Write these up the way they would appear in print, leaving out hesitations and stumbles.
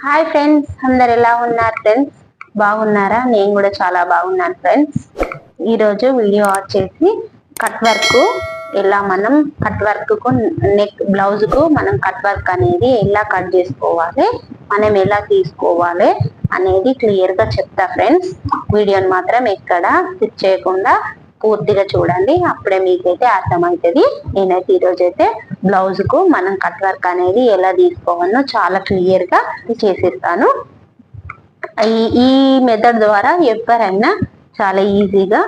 Hi friends, అందరు ఎలా ఉన్నారు ఫ్రెండ్స్? బాగున్నారా? నేను కూడా చాలా బాగున్నాను ఫ్రెండ్స్. ఈరోజు వీడియో వచ్చేసి కట్ వర్క్, ఎలా మనం కట్ వర్క్ కు నెక్ బ్లౌజ్ కు మనం కట్ వర్క్ అనేది ఎలా కట్ చేసుకోవాలి, మనం ఎలా తీసుకోవాలి అనేది క్లియర్ గా చెప్తా ఫ్రెండ్స్. వీడియోని మాత్రం ఎక్కడ స్కిప్ చేయకుండా పూర్తిగా చూడండి, అప్పుడే మీకైతే అర్థమవుతుంది. నేనైతే ఈరోజు అయితే బ్లౌజ్ కు మనం కట్ వర్క్ అనేది ఎలా తీసుకోవాలో చాలా క్లియర్ గా చేసేస్తాను. ఈ మెథడ్ ద్వారా ఎవరైనా చాలా ఈజీగా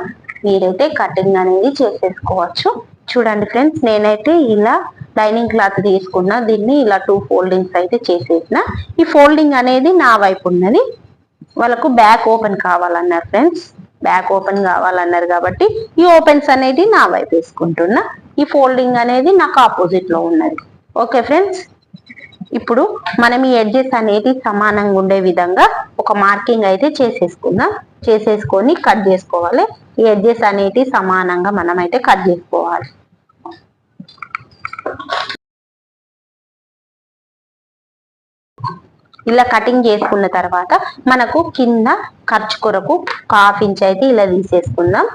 మీరైతే కటింగ్ అనేది చేసేసుకోవచ్చు. చూడండి ఫ్రెండ్స్, నేనైతే ఇలా లైనింగ్ క్లాత్ తీసుకున్నా, దీన్ని ఇలా 2 ఫోల్డింగ్స్ అయితే చేసేసిన. ఈ ఫోల్డింగ్ అనేది నా వైపు ఉన్నది, వాళ్ళకు బ్యాక్ ఓపెన్ కావాలన్నారు ఫ్రెండ్స్. బ్యాక్ ఓపెన్ కావాలన్నారు కాబట్టి ఈ ఓపెన్స్ అనేది నా వైపు వేసుకుంటున్నా, ఈ ఫోల్డింగ్ అనేది నాకు ఆపోజిట్ లో ఉన్నది. ఓకే ఫ్రెండ్స్, ఇప్పుడు మనం ఈ ఎడ్జెస్ అనేది సమానంగా ఉండే విధంగా ఒక మార్కింగ్ అయితే చేసేసుకుందాం. చేసేసుకొని కట్ చేసుకోవాలి. ఈ ఎడ్జెస్ అనేది సమానంగా మనం అయితే కట్ చేసుకోవాలి. ఇలా కటింగ్ చేసుకున్న తర్వాత మనకు కింద ఖర్చు కొరకు 1/2 ఇంచ్ అయితే ఇలా తీసేసుకుందాం.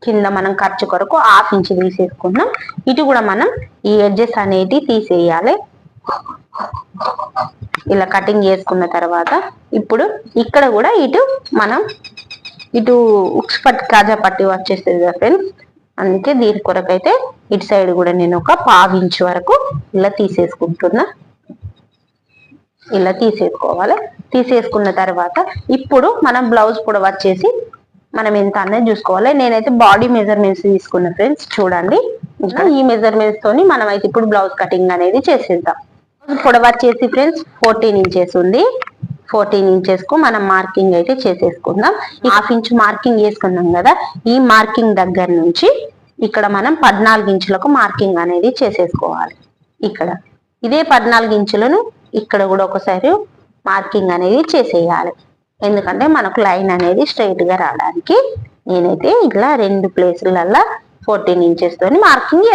కింద మనం ఖర్చు కొరకు 1/2 ఇంచ్ తీసేసుకుందాం. ఇటు కూడా మనం ఈ ఎడ్జెస్ అనేది తీసేయాలి. ఇలా కటింగ్ చేసుకున్న తర్వాత ఇప్పుడు ఇక్కడ కూడా ఇటు ఉక్స్ పట్టి కాజా పట్టి వచ్చేస్తుంది కదా ఫ్రెండ్స్, అందుకే దీని కొరకు అయితే ఇటు సైడ్ కూడా నేను ఒక 1/2 ఇంచ్ వరకు ఇలా తీసేసుకుంటున్నా. ఇలా తీసేసుకోవాలి. తీసేసుకున్న తర్వాత ఇప్పుడు మనం బ్లౌజ్ పొడవు వచ్చేసి మనం ఎంత అనేది చూసుకోవాలి. నేనైతే బాడీ మెజర్మెంట్స్ తీసుకున్నా ఫ్రెండ్స్. చూడండి, ఈ మెజర్మెంట్స్ తోని మనం అయితే ఇప్పుడు బ్లౌజ్ కటింగ్ అనేది చేసేద్దాం. పొడవు వచ్చేసి ఫ్రెండ్స్ 14 ఇంచెస్ ఉంది. 14 ఇంచెస్ కు మనం మార్కింగ్ అయితే చేసేసుకుందాం. 1/2 ఇంచ్ మార్కింగ్ చేసుకున్నాం కదా, ఈ మార్కింగ్ దగ్గర నుంచి ఇక్కడ మనం 14 ఇంచులకు మార్కింగ్ అనేది చేసేసుకోవాలి. ఇక్కడ ఇదే 14 ఇంచులను ఇక్కడ కూడా ఒకసారి మార్కింగ్ అనేది చేసేయాలి. ఎందుకంటే మనకు లైన్ అనేది స్ట్రైట్ గా రావడానికి. నేనైతే ఇలా 2 ప్లేసులల్లో 14 ఇంచెస్ తోని మార్కింగ్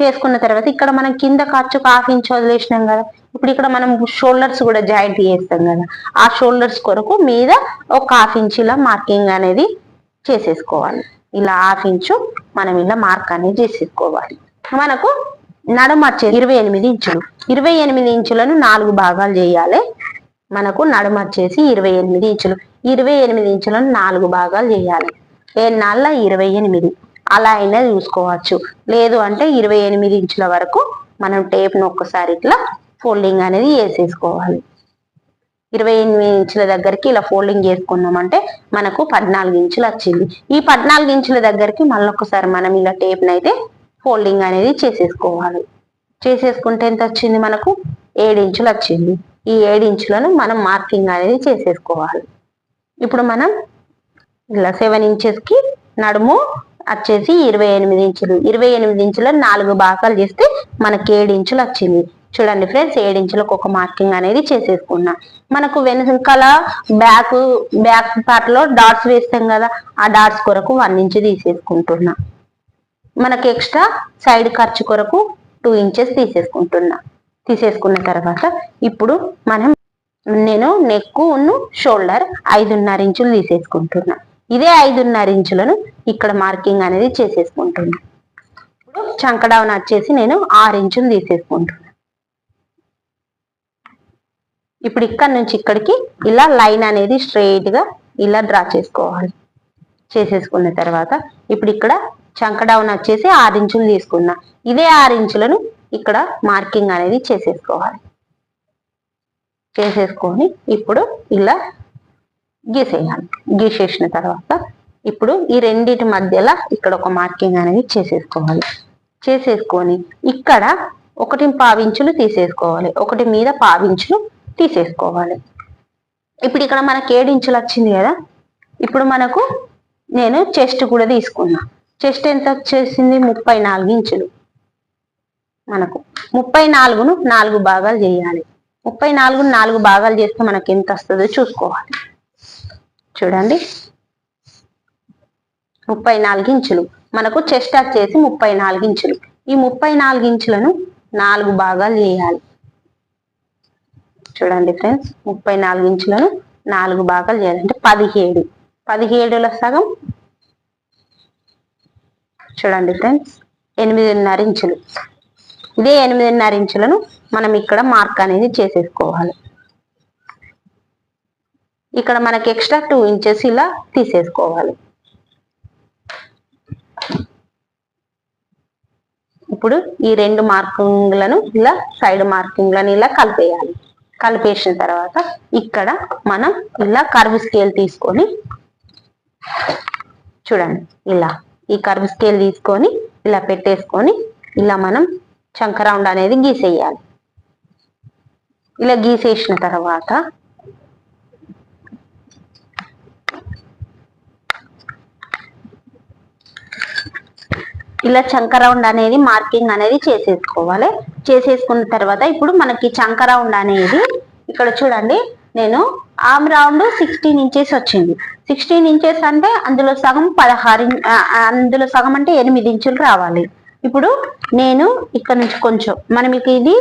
చేసుకున్న తర్వాత ఇక్కడ మనం కింద ఖర్చుకు 1/2 ఇంచ్ వదిలేసినాం కదా, ఇప్పుడు ఇక్కడ మనం షోల్డర్స్ కూడా జాయింట్ చేస్తాం కదా, ఆ షోల్డర్స్ కొరకు మీద ఒక 1/2 ఇంచ్ ఇలా మార్కింగ్ అనేది చేసేసుకోవాలి. ఇలా 1/2 ఇంచు మనం ఇలా మార్క్ అనేది చేసేసుకోవాలి. మనకు నడుము వచ్చేది 28 ఇంచులు. 28 ఇంచులను 4 భాగాలు చేయాలి. మనకు నడుము వచ్చేసి 28 ఇంచులు. 28 ఇంచులను 4 భాగాలు చేయాలి. 4×28 అలా అయినా చూసుకోవచ్చు. లేదు అంటే 28 ఇంచుల వరకు మనం టేప్ను ఒక్కసారి ఇట్లా ఫోల్డింగ్ అనేది వేసేసుకోవాలి. 28 ఇంచుల దగ్గరికి ఇలా ఫోల్డింగ్ చేసుకున్నామంటే మనకు 14 ఇంచులు వచ్చింది. ఈ 14 ఇంచుల దగ్గరికి మళ్ళొకసారి మనం ఇలా టేప్ను అయితే ఫోల్డింగ్ అనేది చేసేసుకోవాలి. చేసేసుకుంటే ఎంత వచ్చింది? మనకు 7 ఇంచులు వచ్చింది. ఈ 7 ఇంచులను మనం మార్కింగ్ అనేది చేసేసుకోవాలి. ఇప్పుడు మనం ఇలా 7 ఇంచెస్ కి నడుము వచ్చేసి 28 ఇంచులు. 28 ఇంచులను 4 భాగాలు చేస్తే మనకి 7 ఇంచులు వచ్చింది. చూడండి ఫ్రెండ్స్, 7 ఇంచులకు ఒక మార్కింగ్ అనేది చేసేసుకున్నా. మనకు వెనకాల బ్యాక్ పార్ట్ లో డాట్స్ వేస్తాం కదా, ఆ డాట్స్ కొరకు 1 ఇంచ్ తీసేసుకుంటున్నా. మనకి ఎక్స్ట్రా సైడ్ ఖర్చు కొరకు 2 ఇంచెస్ తీసేసుకుంటున్నా. తీసేసుకున్న తర్వాత ఇప్పుడు నేను నెక్ షోల్డర్ 5.5 ఇంచులు తీసేసుకుంటున్నా. ఇదే 5.5 ఇంచులను ఇక్కడ మార్కింగ్ అనేది చేసేసుకుంటున్నా. ఇప్పుడు చంకడౌన్ వచ్చేసి నేను 6 ఇంచులు తీసేసుకుంటున్నా. ఇప్పుడు ఇక్కడ నుంచి ఇక్కడికి ఇలా లైన్ అనేది స్ట్రైట్ గా ఇలా డ్రా చేసుకోవాలి. చేసేసుకున్న తర్వాత ఇప్పుడు ఇక్కడ చంకడౌన్ వచ్చేసి 6 ఇంచులు తీసుకున్నా. ఇదే 6 ఇంచులను ఇక్కడ మార్కింగ్ అనేది చేసేసుకోవాలి. చేసేసుకొని ఇప్పుడు ఇలా గీసేయాలి. గీసేసిన తర్వాత ఇప్పుడు ఈ రెండింటి మధ్యలో ఇక్కడ ఒక మార్కింగ్ అనేది చేసేసుకోవాలి. చేసేసుకొని ఇక్కడ 1.5 ఇంచులు తీసేసుకోవాలి. ఒకటి మీద 1/2 ఇంచులు తీసేసుకోవాలి. ఇప్పుడు ఇక్కడ మనకి 7 ఇంచులు వచ్చింది కదా, ఇప్పుడు నేను చెస్ట్ కూడా తీసుకున్నా. చెస్ట్ ఎంత వచ్చేసింది? 34 ఇంచులు. మనకు 34ను 4 భాగాలు చేయాలి. 34ను 4 భాగాలు చేస్తే మనకి ఎంత వస్తుందో చూసుకోవాలి. చూడండి, 34 ఇంచులు మనకు చెస్ట్ వచ్చేసి 34 ఇంచులు. ఈ 34 ఇంచులను 4 భాగాలు చేయాలి. చూడండి ఫ్రెండ్స్, 34 ఇంచులను 4 భాగాలు చేయాలి అంటే 17. 17ల సగం చూడండి ఫ్రెండ్స్ 8.5 ఇంచులు. ఇదే 8.5 ఇంచులను మనం ఇక్కడ మార్క్ అనేది చేసేసుకోవాలి. ఇక్కడ మనకి ఎక్స్ట్రా 2 ఇంచెస్ ఇలా తీసేసుకోవాలి. ఇప్పుడు ఈ 2 మార్కింగ్లను ఇలా సైడ్ మార్కింగ్లను ఇలా కలిపేయాలి. కలిపేసిన తర్వాత ఇక్కడ మనం ఇలా కర్వ్ స్కేల్ తీసుకొని చూడండి, ఇలా ఈ కర్వ్ స్కేల్ తీసుకొని ఇలా పెట్టేసుకొని ఇలా మనం చంక రౌండ్ అనేది గీసేయాలి. ఇలా గీసేసిన తర్వాత ఇలా చంక రౌండ్ అనేది మార్కింగ్ అనేది చేసేసుకోవాలి. చేసేసుకున్న తర్వాత ఇప్పుడు మనకి చంక రౌండ్ అనేది ఇక్కడ చూడండి, నేను ఆర్మ్ రౌండ్ 16 ఇంచెస్ వచ్చింది. 16 ఇంచెస్ అంటే అందులో సగం 16, అందులో సగం అంటే 8 ఇంచులు రావాలి. ఇప్పుడు నేను ఇక్కడ నుంచి కొంచెం మనం ఇది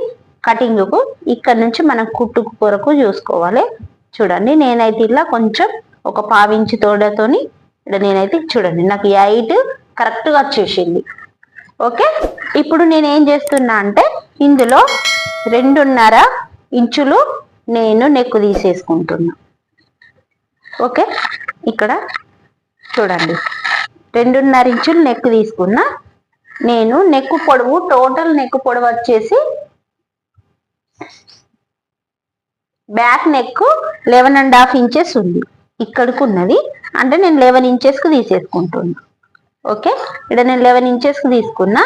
కటింగ్ కు ఇక్కడ నుంచి మనం కుట్టుకు కొరకు చూసుకోవాలి. చూడండి, నేనైతే ఇలా కొంచెం ఒక 1/2 ఇంచు తోడతోని నేనైతే చూడండి నాకు 8 కరెక్ట్ గా వచ్చేసింది. ఓకే, ఇప్పుడు నేను ఏం చేస్తున్నా అంటే ఇందులో 2.5 ఇంచులు నేను నెక్ తీసేసుకుంటున్నా. ఓకే, ఇక్కడ చూడండి 2.5 ఇంచులు నెక్ తీసుకున్నా. నేను నెక్ పొడవు టోటల్ నెక్ పొడవు వచ్చేసి బ్యాక్ నెక్ 11.5 ఇంచెస్ ఉంది. ఇక్కడికి ఉన్నది అంటే నేను 11 ఇంచెస్ కు తీసేసుకుంటున్నా. ఓకే, ఇక్కడ నేను 11 ఇంచెస్ కు తీసుకున్నా.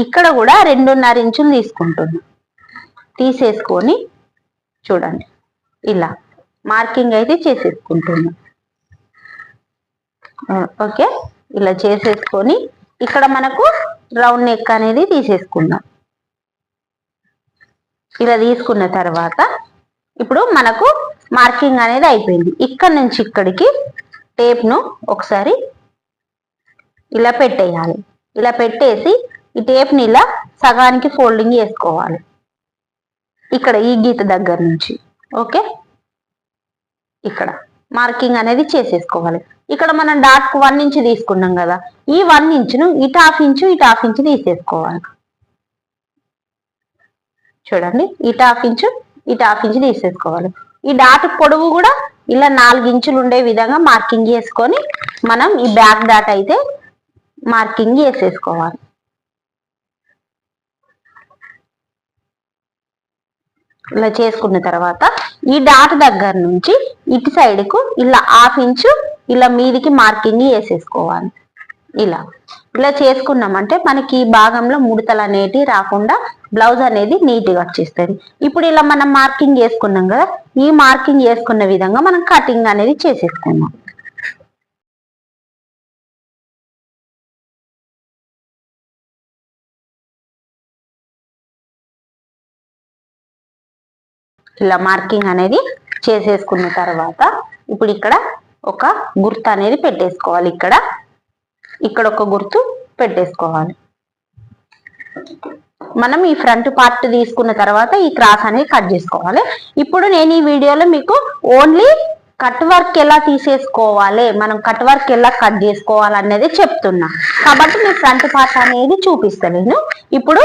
ఇక్కడ కూడా 2.5 ఇంచులు తీసుకుంటున్నా. తీసేసుకొని చూడండి ఇలా మార్కింగ్ అయితే చేసేసుకుంటున్నా. ఓకే, ఇలా చేసేసుకొని ఇక్కడ మనకు రౌండ్ నెక్ అనేది తీసేసుకుందాం. ఇలా తీసుకున్న తర్వాత ఇప్పుడు మనకు మార్కింగ్ అనేది అయిపోయింది. ఇక్కడ నుంచి ఇక్కడికి టేప్ ను ఒకసారి ఇలా పెట్టేయాలి. ఇలా పెట్టేసి ఈ టేప్ ని ఇలా సగానికి ఫోల్డింగ్ చేసుకోవాలి ఇక్కడ ఈ గీత దగ్గర నుంచి. ఓకే, ఇక్కడ మార్కింగ్ అనేది చేసేసుకోవాలి. ఇక్కడ మనం డాట్ కు 1 ఇంచు తీసుకున్నాం కదా, ఈ 1 ఇంచును ఇటు 1/2 ఇంచు ఇటు 1/2 ఇంచు తీసేసుకోవాలి. చూడండి, ఇటు 1/2 ఇంచు ఇటు 1/2 ఇంచు తీసేసుకోవాలి. ఈ డాట్ పొడవు కూడా ఇలా 4 ఇంచులు ఉండే విధంగా మార్కింగ్ చేసుకొని మనం ఈ బ్యాక్ డాట్ అయితే మార్కింగ్ చేసేసుకోవాలి. ఇలా చేసుకున్న తర్వాత ఈ డాట్ దగ్గర నుంచి ఇటు సైడ్ కు ఇలా 1/2 ఇంచు ఇలా మీదికి మార్కింగ్ చేసేసుకోవాలి. ఇలా ఇలా చేసుకున్నామంటే మనకి ఈ భాగంలో ముడతలు అనేటి రాకుండా బ్లౌజ్ అనేది నీట్ గా వచ్చేస్తుంది. ఇప్పుడు ఇలా మనం మార్కింగ్ చేసుకున్నాం కదా, ఈ మార్కింగ్ చేసుకున్న విధంగా మనం కటింగ్ అనేది చేసేసుకున్నాం. ఇలా మార్కింగ్ అనేది చేసేసుకున్న తర్వాత ఇప్పుడు ఇక్కడ ఒక గుర్తు అనేది పెట్టేసుకోవాలి. ఇక్కడ ఒక గుర్తు పెట్టేసుకోవాలి. మనం ఈ ఫ్రంట్ పార్ట్ తీసుకున్న తర్వాత ఈ క్రాస్ అనేది కట్ చేసుకోవాలి. ఇప్పుడు నేను ఈ వీడియోలో మీకు ఓన్లీ కట్ వర్క్ ఎలా తీసేసుకోవాలి, మనం కట్ వర్క్ ఎలా కట్ చేసుకోవాలి అనేది చెప్తున్నా కాబట్టి నేను ఫ్రంట్ పార్ట్ అనేది చూపిస్తాను. ఇప్పుడు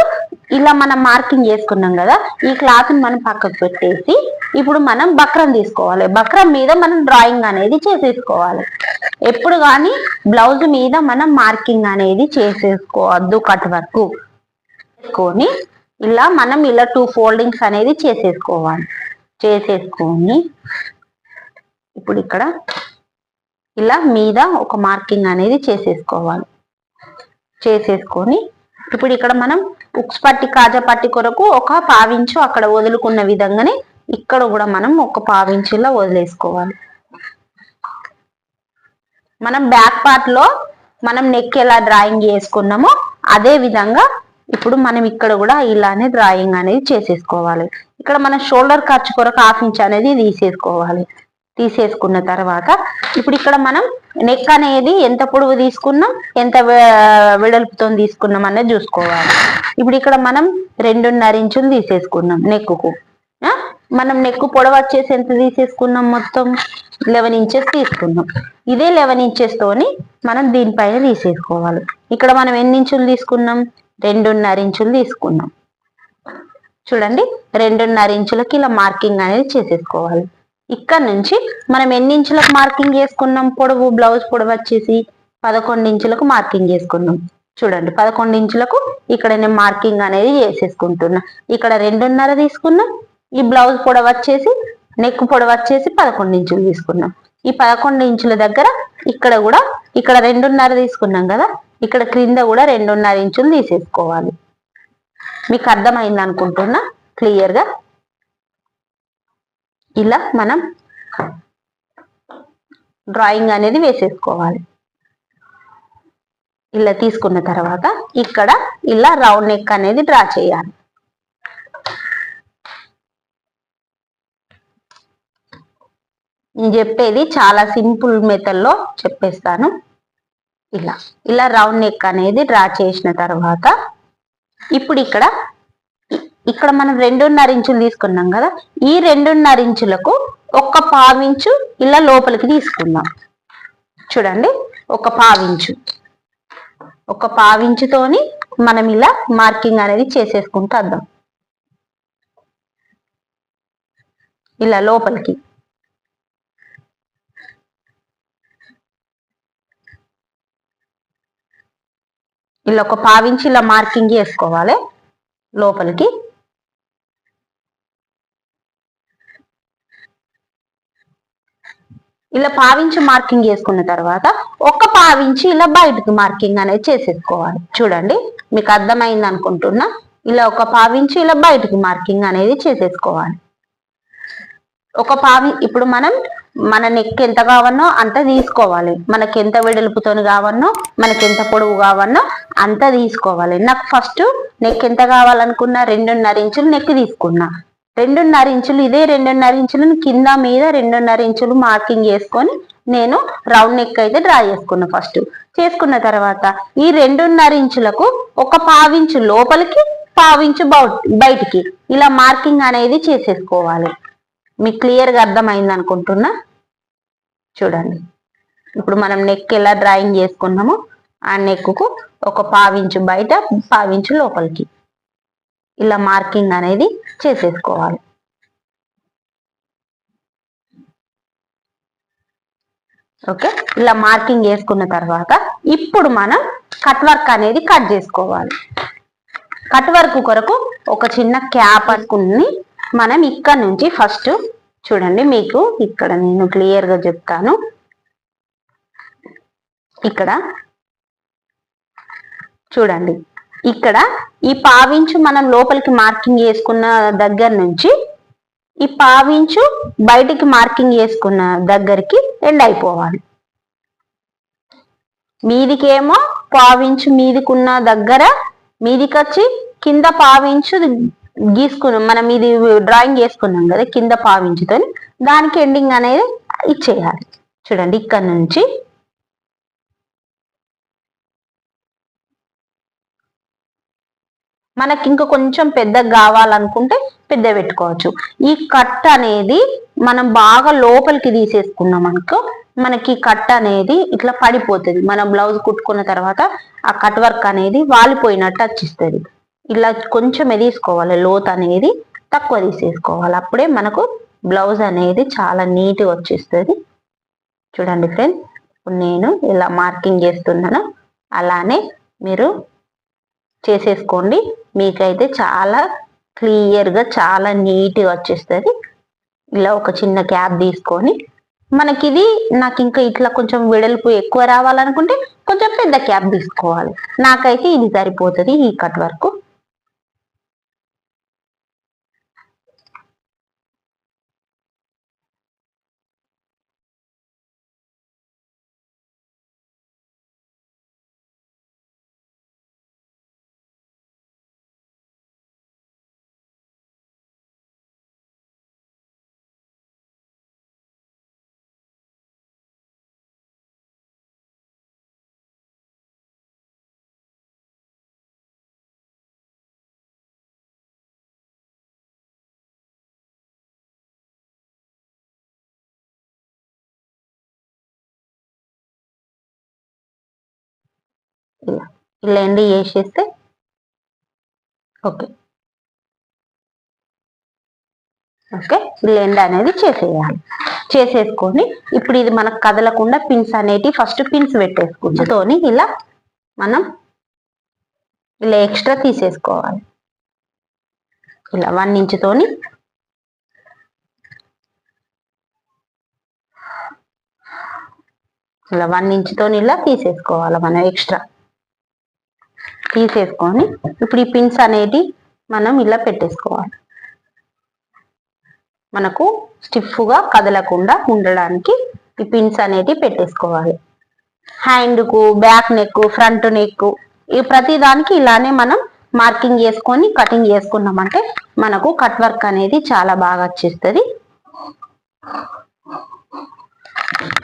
ఇలా మనం మార్కింగ్ చేసుకున్నాం కదా, ఈ క్లాత్ ని మనం పక్కకు పెట్టేసి ఇప్పుడు మనం బక్రం తీసుకోవాలి. బక్రం మీద మనం డ్రాయింగ్ అనేది చేసేసుకోవాలి. ఎప్పుడు కానీ బ్లౌజ్ మీద మనం మార్కింగ్ అనేది చేసేసుకోవద్దు. కట్ వర్క్ చేసుకొని ఇలా మనం ఇలా 2 ఫోల్డింగ్స్ అనేది చేసేసుకోవాలి. చేసేసుకొని ఇప్పుడు ఇక్కడ ఇలా మీద ఒక మార్కింగ్ అనేది చేసేసుకోవాలి. చేసేసుకొని ఇప్పుడు ఇక్కడ మనం ఉక్స్ పట్టి కాజా పట్టి కొరకు ఒక 1/2 ఇంచు అక్కడ వదులుకున్న విధంగానే ఇక్కడ కూడా మనం ఒక 1/2 ఇంచులా వదిలేసుకోవాలి. మనం బ్యాక్ పార్ట్ లో మనం నెక్ ఎలా డ్రాయింగ్ చేసుకున్నామో అదే విధంగా ఇప్పుడు మనం ఇక్కడ కూడా ఇలానే డ్రాయింగ్ అనేది చేసేసుకోవాలి. ఇక్కడ మన షోల్డర్ ఖర్చు కొరకు 1/2 ఇంచ్ అనేది తీసేసుకోవాలి. తీసేసుకున్న తర్వాత ఇప్పుడు ఇక్కడ మనం నెక్ అనేది ఎంత పొడవు తీసుకున్నాం, ఎంత వెడల్పుతో తీసుకున్నాం అనేది చూసుకోవాలి. ఇప్పుడు ఇక్కడ మనం 2.5 ఇంచులు తీసేసుకున్నాం నెక్కుకు. మనం నెక్కు పొడవు వచ్చేసి ఎంత తీసేసుకున్నాం, మొత్తం 11 ఇంచెస్ తీసుకున్నాం. ఇదే 11 ఇంచెస్ తోని మనం దీనిపైన తీసేసుకోవాలి. ఇక్కడ మనం ఎన్ని ఇంచులు తీసుకున్నాం, 2.5 ఇంచులు తీసుకున్నాం. చూడండి, 2.5 ఇంచులకి ఇలా మార్కింగ్ అనేది చేసేసుకోవాలి. ఇక్కడ నుంచి మనం ఎన్ని ఇంచులకు మార్కింగ్ చేసుకున్నాం, పొడవు బ్లౌజ్ పొడవు వచ్చేసి 11 ఇంచులకు మార్కింగ్ చేసుకున్నాం. చూడండి, 11 ఇంచులకు ఇక్కడ నేను మార్కింగ్ అనేది చేసేసుకుంటున్నా. ఇక్కడ 2.5 తీసుకున్నాం. ఈ బ్లౌజ్ పొడవు వచ్చేసి నెక్ పొడవు వచ్చేసి 11 ఇంచులు తీసుకున్నాం. ఈ 11 ఇంచుల దగ్గర ఇక్కడ కూడా ఇక్కడ 2.5 తీసుకున్నాం కదా, ఇక్కడ క్రింద కూడా 2.5 ఇంచులు తీసేసుకోవాలి. మీకు అర్థమైంది అనుకుంటున్నా క్లియర్ గా. ఇలా మనం డ్రాయింగ్ అనేది వేసేసుకోవాలి. ఇలా తీసుకున్న తర్వాత ఇక్కడ ఇలా రౌండ్ నెక్ అనేది డ్రా చేయాలి. నేను చెప్పేది చాలా సింపుల్ మెథడ్ లో చెప్పేస్తాను. ఇలా రౌండ్ నెక్ అనేది డ్రా చేసిన తర్వాత ఇప్పుడు ఇక్కడ మనం 2.5 ఇంచులు తీసుకున్నాం కదా, ఈ 2.5 ఇంచులకు 1/4 ఇంచు ఇలా లోపలికి తీసుకుందాం. చూడండి, 1/4 ఇంచు, 1/4 ఇంచుతోని మనం ఇలా మార్కింగ్ అనేది చేసేసుకుంటూ వద్దాం. ఇలా లోపలికి ఇలా 1/4 ఇంచు ఇలా మార్కింగ్ చేసుకోవాలి లోపలికి. ఇలా 1/4 ఇంచు మార్కింగ్ చేసుకున్న తర్వాత 1/4 ఇంచు ఇలా బయటకి మార్కింగ్ అనేది చేసేసుకోవాలి. చూడండి, మీకు అర్థమైంది అనుకుంటున్నా. ఇలా 1/4 ఇంచు ఇలా బయటకి మార్కింగ్ అనేది చేసేసుకోవాలి. 1/4 ఇప్పుడు మనం మన నెక్ ఎంత కావన్నో అంత తీసుకోవాలి. మనకి ఎంత వెడల్పుతో కావన్నో, మనకి ఎంత పొడవు కావన్నో అంత తీసుకోవాలి. నాకు ఫస్ట్ నెక్ ఎంత కావాలనుకున్నా 2.5 ఇంచులు నెక్ తీసుకున్నా. 2.5 ఇంచులు, ఇదే 2.5 ఇంచులను కింద మీద 2.5 ఇంచులు మార్కింగ్ చేసుకొని నేను రౌండ్ నెక్ అయితే డ్రా చేసుకున్నా. ఫస్ట్ చేసుకున్న తర్వాత ఈ 2.5 ఇంచులకు 1/4 ఇంచు లోపలికి, 1/4 ఇంచు బయటికి ఇలా మార్కింగ్ అనేది చేసేసుకోవాలి. మీకు క్లియర్ గా అర్థమైంది అనుకుంటున్నా. చూడండి, ఇప్పుడు మనం నెక్ ఎలా డ్రాయింగ్ చేసుకున్నామో ఆ నెక్కు 1/4 ఇంచు బయట, 1/4 ఇంచు లోపలికి ఇలా మార్కింగ్ అనేది చేసేసుకోవాలి. ఓకే, ఇలా మార్కింగ్ చేసుకున్న తర్వాత ఇప్పుడు మనం కట్ వర్క్ అనేది కట్ చేసుకోవాలి. కట్ వర్క్ కొరకు ఒక చిన్న క్యాప్ పట్టుకుని మనం ఇక్కడ నుంచి ఫస్ట్ చూడండి, మీకు ఇక్కడ నేను క్లియర్ గా చెప్తాను. ఇక్కడ చూడండి, ఇక్కడ ఈ 1/4 ఇంచు మనం లోపలికి మార్కింగ్ చేసుకున్న దగ్గర నుంచి ఈ 1/4 ఇంచు బయటికి మార్కింగ్ చేసుకున్న దగ్గరికి ఎండ్ అయిపోవాలి. మీదికేమో 1/4 ఇంచు మీదికున్న దగ్గర మీదికి వచ్చి కింద 1/4 ఇంచు గీసుకున్నాం. మనం ఇది డ్రాయింగ్ చేసుకున్నాం కదా కింద 1/4 ఇంచుతో, దానికి ఎండింగ్ అనేది ఇచ్చేయాలి. చూడండి, ఇక్కడ నుంచి మనకి ఇంకా కొంచెం పెద్దగా కావాలనుకుంటే పెద్ద పెట్టుకోవచ్చు. ఈ కట్ అనేది మనం బాగా లోపలికి తీసేసుకున్నాం అనుకో, మనకి కట్ అనేది ఇట్లా పడిపోతుంది. మనం బ్లౌజ్ కుట్టుకున్న తర్వాత ఆ కట్ వర్క్ అనేది వాలిపోయినట్టు వచ్చిస్తుంది. ఇలా కొంచెం తీసుకోవాలి, లోత్ అనేది తక్కువ తీసేసుకోవాలి. అప్పుడే మనకు బ్లౌజ్ అనేది చాలా నీట్గా వచ్చేస్తుంది. చూడండి ఫ్రెండ్స్, ఇప్పుడు నేను ఇలా మార్కింగ్ చేస్తున్నాను, అలానే మీరు చేసేసుకోండి. మీకైతే చాలా క్లియర్గా చాలా నీట్గా వచ్చేస్తుంది. ఇలా ఒక చిన్న క్యాప్ తీసుకొని మనకి ఇది నాకు ఇంకా ఇట్లా కొంచెం వెడల్పు ఎక్కువ రావాలనుకుంటే కొంచెం పెద్ద క్యాప్ తీసుకోవాలి. నాకైతే ఇది సరిపోతుంది ఈ కట్ వర్క్. ఇలా ఎండ్ చేసేస్తే ఓకే. ఓకే, ఎండ్ అనేది చేసేయాలి. చేసేసుకొని ఇప్పుడు ఇది మనకు కదలకుండా పిన్స్ అనేటివి ఫస్ట్ పిన్స్ పెట్టేసుకుంటూని ఇలా మనం ఇలా ఎక్స్ట్రా తీసేసుకోవాలి. ఇలా 1 ఇంచుతోని ఇలా 1 ఇంచుతోని ఇలా తీసేసుకోవాలి మనం ఎక్స్ట్రా తీసేసుకొని ఇప్పుడు ఈ పిన్స్ అనేటి మనం ఇలా పెట్టేసుకోవాలి. మనకు స్టిఫ్గా కదలకుండా ఉండడానికి ఈ పిన్స్ అనేటి పెట్టేసుకోవాలి. హ్యాండ్కు, బ్యాక్ నెక్, ఫ్రంట్ నెక్ ఈ ప్రతి దానికి ఇలానే మనం మార్కింగ్ చేసుకొని కటింగ్ చేసుకున్నామంటే మనకు కట్ వర్క్ అనేది చాలా బాగా వచ్చేస్తుంది.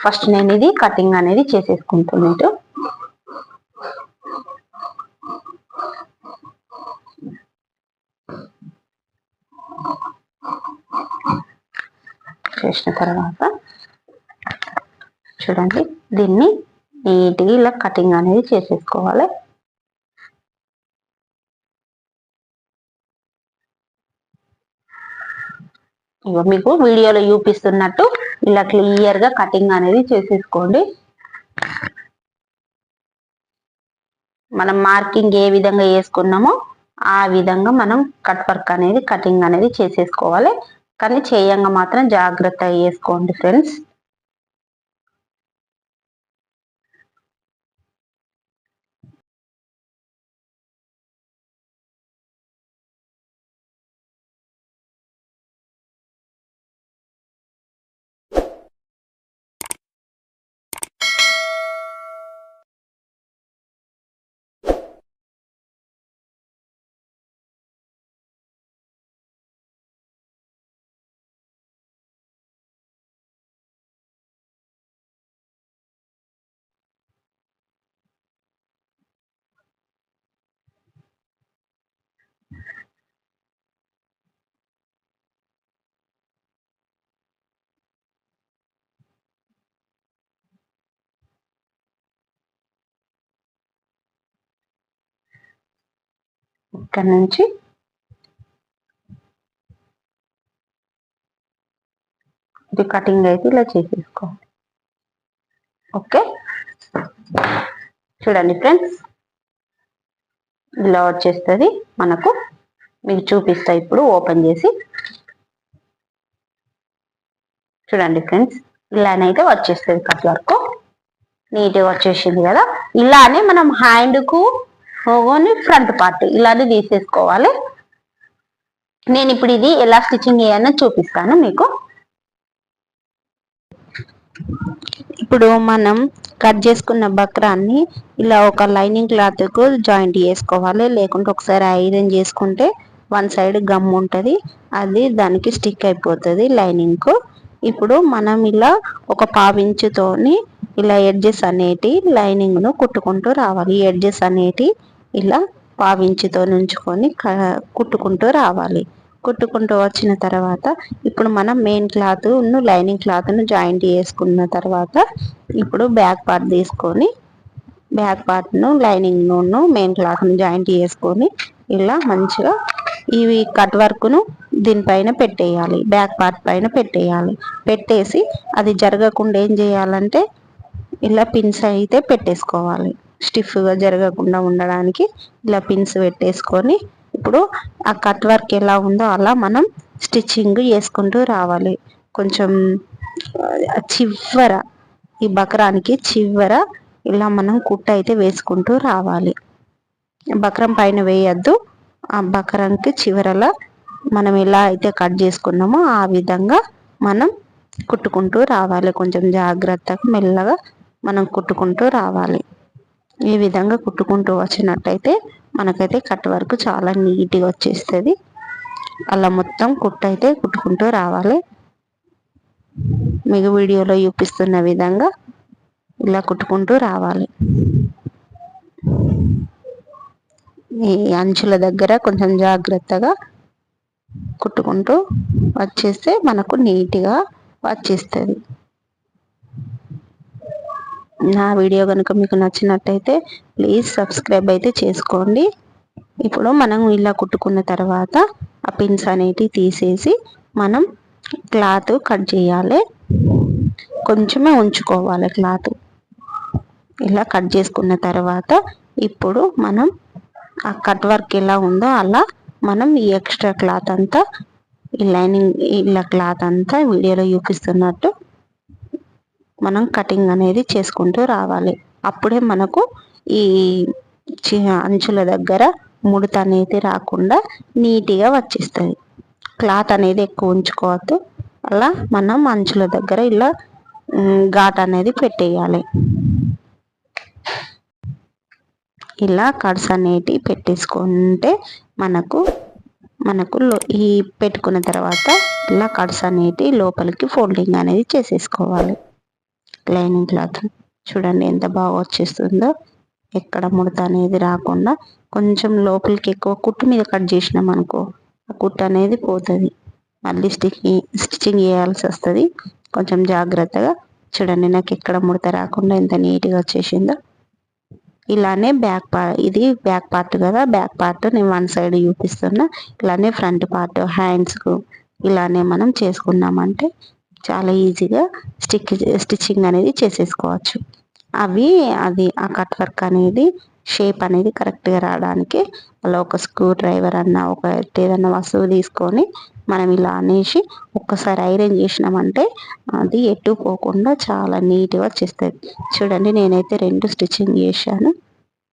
ఫస్ట్ నేను ఇది కటింగ్ అనేది చేసేసుకుంటున్నాను. చేసిన తర్వాత చూడండి దీన్ని నీట్గా ఇలా కటింగ్ అనేది చేసేసుకోవాలి. ఇక మీకు వీడియోలో చూపిస్తున్నట్టు ఇలా క్లియర్ గా కటింగ్ అనేది చేసేసుకోండి. మనం మార్కింగ్ ఏ విధంగా వేసుకున్నామో ఆ విధంగా మనం కట్ వర్క్ అనేది కటింగ్ అనేది చేసేసుకోవాలి. కానీ చేయంగా మాత్రం జాగ్రత్తగా చేసుకోండి ఫ్రెండ్స్. ఇక్కడ నుంచి ఇది కటింగ్ అయితే ఇలా చేసేసుకోవాలి. ఓకే, చూడండి ఫ్రెండ్స్ ఇలా వచ్చేస్తుంది మనకు. మీకు చూపిస్తా ఇప్పుడు ఓపెన్ చేసి. చూడండి ఫ్రెండ్స్ ఇలానైతే వచ్చేస్తుంది కట్ వర్క్ నీట్గా వచ్చేసింది కదా. ఇలానే మనం హ్యాండ్కు ఫ్రంట్ పార్ట్ ఇలానే తీసేసుకోవాలి. నేను ఇప్పుడు ఇది ఎలా స్టిచ్చింగ్ చేయాలని చూపిస్తాను మీకు. ఇప్పుడు మనం కట్ చేసుకున్న బక్రాన్ని ఇలా ఒక లైనింగ్ క్లాత్కు జాయింట్ చేసుకోవాలి. లేకుంటే ఒకసారి ఐరన్ చేసుకుంటే 1 సైడ్ గమ్ ఉంటుంది, అది దానికి స్టిక్ అయిపోతుంది లైనింగ్కు. ఇప్పుడు మనం ఇలా ఒక 1/2 ఇంచుతోని ఇలా ఎడ్జెస్ అనేటి లైనింగ్ను కుట్టుకుంటూ రావాలి. ఎడ్జెస్ అనేటి ఇలా 1/2 ఇంచుతో ఉంచుకొని కుట్టుకుంటూ రావాలి. కుట్టుకుంటూ వచ్చిన తర్వాత ఇప్పుడు మనం మెయిన్ క్లాత్ లైనింగ్ క్లాత్ను జాయింట్ చేసుకున్న తర్వాత ఇప్పుడు బ్యాక్ పార్ట్ తీసుకొని బ్యాక్ పార్ట్ను లైనింగ్ను మెయిన్ క్లాత్ను జాయింట్ చేసుకొని ఇలా మంచిగా ఇవి కట్ వర్క్ను దీనిపైన పెట్టేయాలి. బ్యాక్ పార్ట్ పైన పెట్టేయాలి. పెట్టేసి అది జరగకుండా ఏం చేయాలంటే ఇలా పిన్స్ అయితే పెట్టేసుకోవాలి. స్టిఫ్గా జరగకుండా ఉండడానికి ఇలా పిన్స్ పెట్టేసుకొని ఇప్పుడు ఆ కట్ వర్క్ ఎలా ఉందో అలా మనం స్టిచ్చింగ్ చేసుకుంటూ రావాలి. కొంచెం చివర ఈ బక్రానికి చివర ఇలా మనం కుట్ట అయితే వేసుకుంటూ రావాలి. బక్రం పైన వేయద్దు, ఆ బక్రానికి చివరలా మనం ఎలా అయితే కట్ చేసుకున్నామో ఆ విధంగా మనం కుట్టుకుంటూ రావాలి. కొంచెం జాగ్రత్తగా మెల్లగా మనం కుట్టుకుంటూ రావాలి. ఈ విధంగా కుట్టుకుంటూ వచ్చినట్టయితే మనకైతే కట్ వర్క్ చాలా నీట్గా వచ్చేస్తుంది. అలా మొత్తం అయితే కుట్టుకుంటూ రావాలి. మీకు వీడియోలో చూపిస్తున్న విధంగా ఇలా కుట్టుకుంటూ రావాలి. ఈ అంచుల దగ్గర కొంచెం జాగ్రత్తగా కుట్టుకుంటూ వచ్చేస్తే మనకు నీట్గా వచ్చేస్తుంది. నా వీడియో కనుక మీకు నచ్చినట్టయితే ప్లీజ్ సబ్స్క్రైబ్ అయితే చేసుకోండి. ఇప్పుడు మనం ఇలా కుట్టుకున్న తర్వాత ఆ పిన్స్ అనేటివి తీసేసి మనం క్లాత్ కట్ చేయాలి. కొంచెమే ఉంచుకోవాలి క్లాత్. ఇలా కట్ చేసుకున్న తర్వాత ఇప్పుడు మనం ఆ కట్ వర్క్ ఎలా ఉందో అలా మనం ఈ ఎక్స్ట్రా క్లాత్ అంతా ఈ లైనింగ్ ఇలా క్లాత్ అంతా వీడియోలో చూపిస్తున్నట్టు మనం కటింగ్ అనేది చేసుకుంటూ రావాలి. అప్పుడే మనకు ఈ అంచుల దగ్గర ముడత అనేది రాకుండా నీట్గా వచ్చేస్తుంది. క్లాత్ అనేది ఎక్కువ ఉంచుకోవద్దు. అలా మనం అంచుల దగ్గర ఇలా ఘాట్ అనేది పెట్టేయాలి. ఇలా కట్స్ అనేటివి పెట్టేసుకుంటే మనకు ఈ పెట్టుకున్న తర్వాత ఇలా కట్స్ అనేటివి లోపలికి ఫోల్డింగ్ అనేది చేసేసుకోవాలి. లైనింగ్ క్లాత్ చూడండి ఎంత బాగా వచ్చేస్తుందో. ఎక్కడ ముడత అనేది రాకుండా కొంచెం లోపలికి ఎక్కువ కుట్టు మీద కట్ చేసినాం అనుకో ఆ కుట్టు అనేది పోతుంది. మళ్ళీ స్టిచ్చింగ్ చేయాల్సి వస్తుంది. కొంచెం జాగ్రత్తగా చూడండి. నాకు ఎక్కడ ముడత రాకుండా ఎంత నీట్గా వచ్చేసిందో. ఇలానే ఇది బ్యాక్ పార్ట్ కదా, బ్యాక్ పార్ట్ నేను వన్ సైడ్ చూపిస్తున్నా. ఇలానే ఫ్రంట్ పార్ట్ హ్యాండ్స్కు ఇలానే మనం చేసుకున్నామంటే చాలా ఈజీగా స్టిచ్చింగ్ అనేది చేసేసుకోవచ్చు. ఆ కట్ వర్క్ అనేది షేప్ అనేది కరెక్ట్గా రావడానికి అలా ఒక స్క్రూ డ్రైవర్ అన్న ఒక ఏదన్నా వస్తువు తీసుకొని మనం ఇలా అనేసి ఒక్కసారి ఐరన్ చేసినామంటే అది ఎటు పోకుండా చాలా నీట్గా వచ్చేస్తుంది. చూడండి నేనైతే 2 స్టిచ్చింగ్ చేశాను.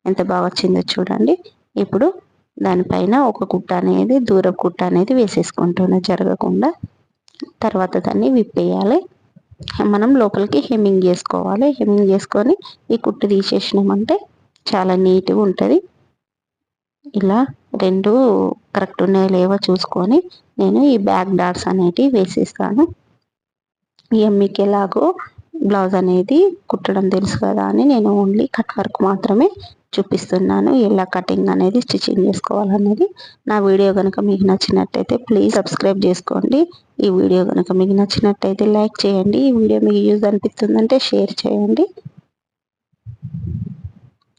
ఎంత బాగా వచ్చిందో చూడండి. ఇప్పుడు దానిపైన ఒక కుట్ట అనేది దూరపు కుట్ట అనేది వేసేసుకుంటున్నా జరగకుండా. తర్వాత దాన్ని విప్పేయాలి. మనం లోపలికి హెమ్మింగ్ చేసుకోవాలి. హెమ్మింగ్ చేసుకొని ఈ కుట్టు తీసేసినామంటే చాలా నీట్గా ఉంటుంది. ఇలా 2 కరెక్ట్ ఉన్నాయో లేవో చూసుకొని నేను ఈ బ్యాక్ డాట్స్ అనేటివి వేసేస్తాను. మీకు ఎలాగో బ్లౌజ్ అనేది కుట్టడం తెలుసు కదా అని నేను ఓన్లీ కట్ వర్క్ మాత్రమే చూపిస్తున్నాను. ఎలా కటింగ్ అనేది స్టిచ్చింగ్ చేసుకోవాలనేది. నా వీడియో కనుక మీకు నచ్చినట్టయితే ప్లీజ్ సబ్స్క్రైబ్ చేసుకోండి. ఈ వీడియో కనుక మీకు నచ్చినట్టయితే లైక్ చేయండి. ఈ వీడియో మీకు యూజ్ అనిపిస్తుందంటే షేర్ చేయండి.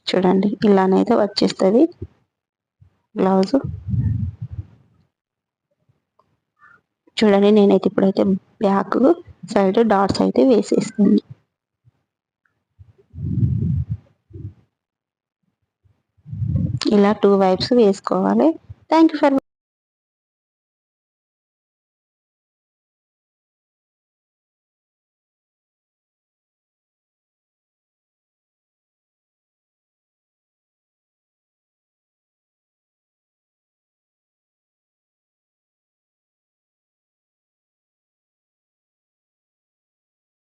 చూడండి ఇలానైతే వచ్చేస్తుంది బ్లౌజు. చూడండి నేనైతే ఇప్పుడైతే బ్యాక్ సైడ్ డాట్స్ అయితే వేసేస్తుంది. ఇలా 2 వైప్స్ వేసుకోవాలి. Thank you for